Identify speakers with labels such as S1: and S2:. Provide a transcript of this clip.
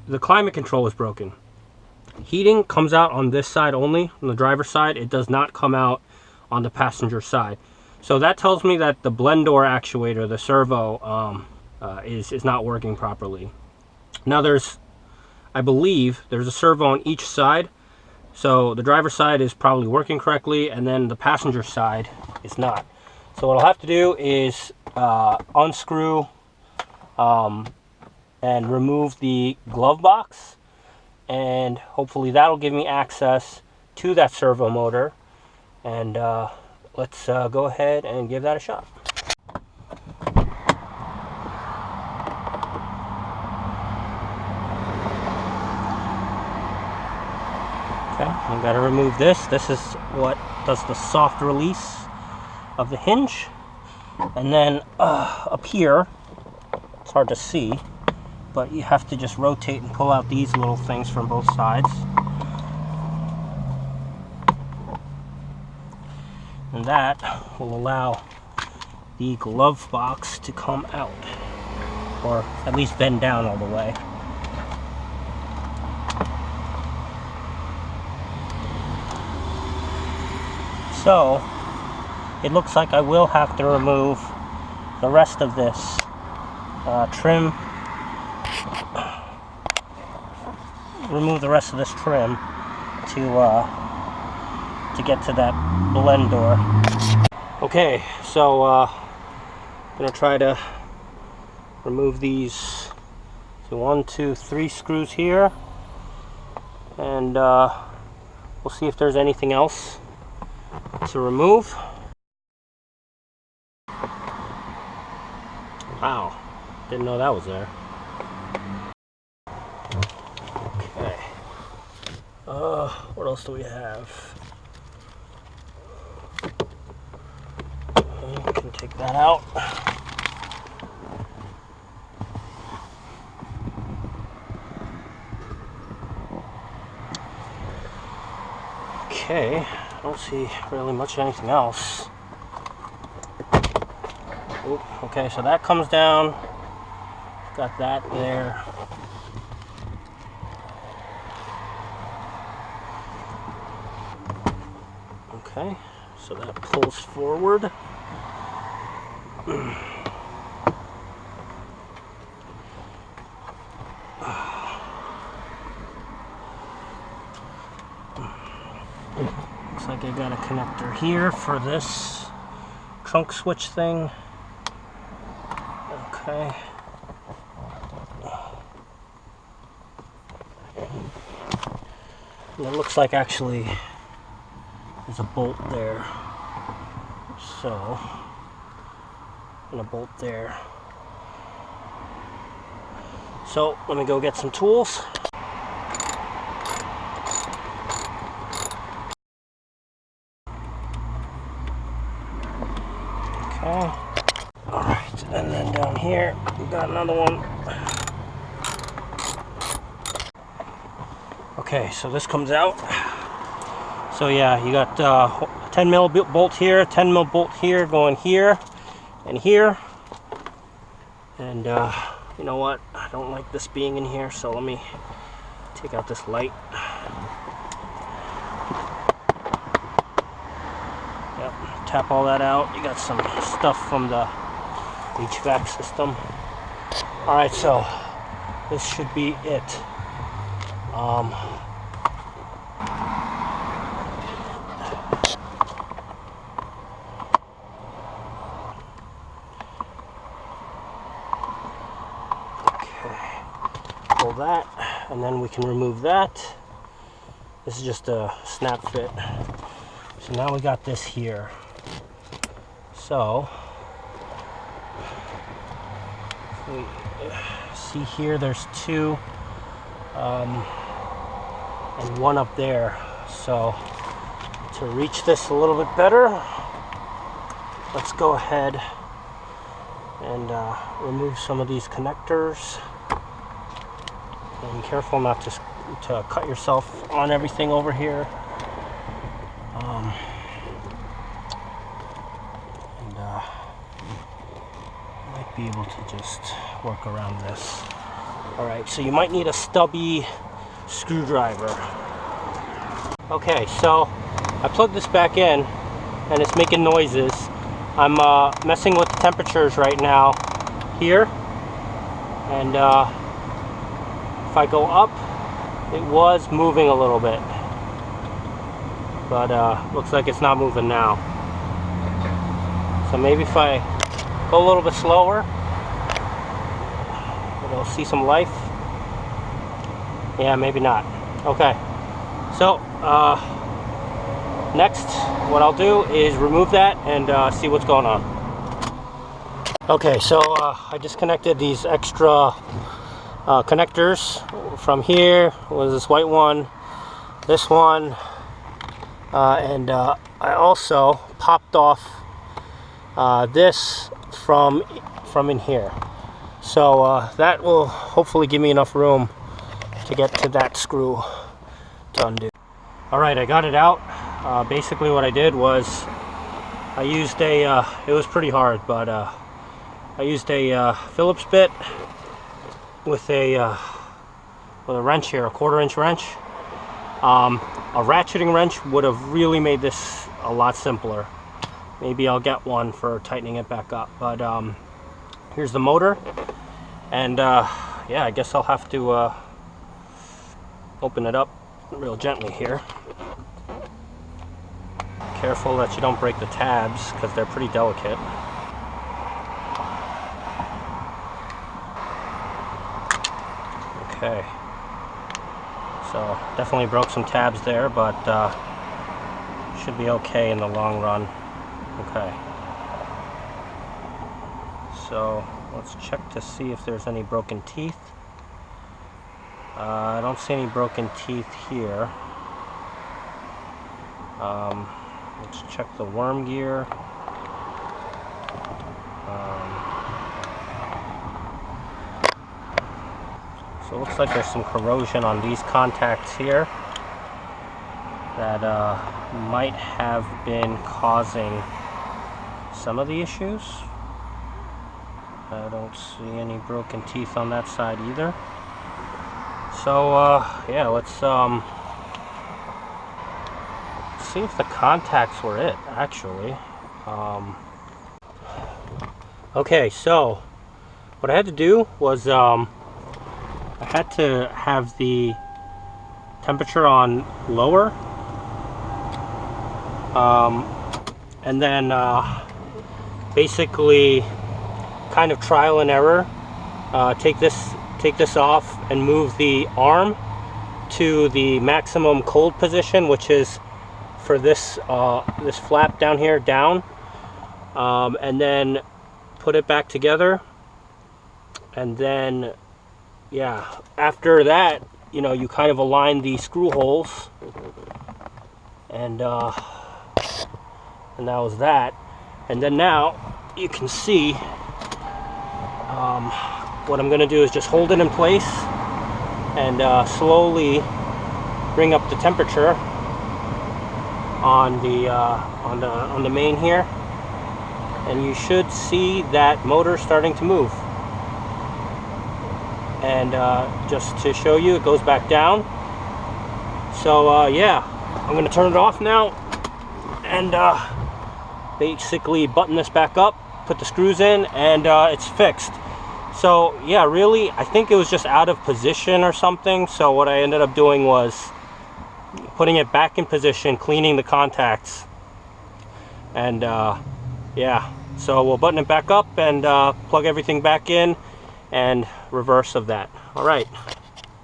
S1: the climate control is broken. Heating comes out on this side only, on the driver's side. It does not come out on the passenger side. So that tells me that the blend door actuator, the servo, is not working properly. Now I believe there's a servo on each side. So the driver's side is probably working correctly, and then the passenger side is not. So what I'll have to do is unscrew and remove the glove box, and hopefully that'll give me access to that servo motor. And let's go ahead and give that a shot. Okay, I've got to remove this. This is what does the soft release of the hinge. And then up here, it's hard to see, but you have to just rotate and pull out these little things from both sides. And that will allow the glove box to come out, or at least bend down all the way. So it looks like I will have to remove the rest of this trim. Remove the rest of this trim to get to that blend door. Okay, so I'm gonna try to remove these. So 1, 2, 3 screws here, and we'll see if there's anything else to remove. Wow, didn't know that was there. Okay. What else do we have? We can take that out. Okay, I don't see really much anything else. Oop, okay, so that comes down. Got that there. Okay, so that pulls forward. Looks like I got a connector here for this trunk switch thing. Okay. And it looks like actually there's a bolt there. So and a bolt there. So let me go get some tools. Okay. Alright, and then down here we got another one. Okay, so this comes out. So yeah, you got 10 mil bolt here, 10 mil bolt here, going here and here. And you know what? I don't like this being in here, so let me take out this light. Yep, tap all that out. You got some stuff from the HVAC system. Alright, so this should be it. Pull that, and then we can remove that. This is just a snap fit. So now we got this here. So we see here there's two and one up there. So to reach this a little bit better, let's go ahead and remove some of these connectors. And be careful not to cut yourself on everything over here. Might be able to just work around this. Alright, so you might need a stubby screwdriver. Okay, so I plugged this back in and it's making noises. I'm messing with the temperatures right now here, and if I go up, it was moving a little bit, but looks like it's not moving now. So maybe if I go a little bit slower, it'll see some life. Yeah, maybe not. Okay, so next what I'll do is remove that and see what's going on. Okay, so I disconnected these extra connectors from here. Was this white one, this one, and I also popped off this from in here. So that will hopefully give me enough room to get to that screw to undo. Alright, I got it out. Basically what I did was I used a, it was pretty hard, but I used a Phillips bit with a wrench here, a 1/4 inch wrench. A ratcheting wrench would have really made this a lot simpler. Maybe I'll get one for tightening it back up, but here's the motor, and yeah, I guess I'll have to open it up real gently here. Careful that you don't break the tabs because they're pretty delicate. Okay, so definitely broke some tabs there, but should be okay in the long run. Okay, so let's check to see if there's any broken teeth. I don't see any broken teeth here. Let's check the worm gear. So it looks like there's some corrosion on these contacts here that might have been causing some of the issues. I don't see any broken teeth on that side either. So yeah, let's see if the contacts were it, actually. Okay, so what I had to do was I had to have the temperature on lower, and then basically kind of trial and error, take this off and move the arm to the maximum cold position, which is for this this flap down here down, and then put it back together, and then yeah, after that, you know, you kind of align the screw holes, and that was that. And then now you can see what I'm going to do is just hold it in place and slowly bring up the temperature on the main here, and you should see that motor starting to move. And just to show you, it goes back down. So yeah, I'm going to turn it off now and basically button this back up, put the screws in, and it's fixed. So yeah, really, I think it was just out of position or something. So what I ended up doing was putting it back in position, cleaning the contacts, and yeah, so we'll button it back up and plug everything back in and reverse of that. All right.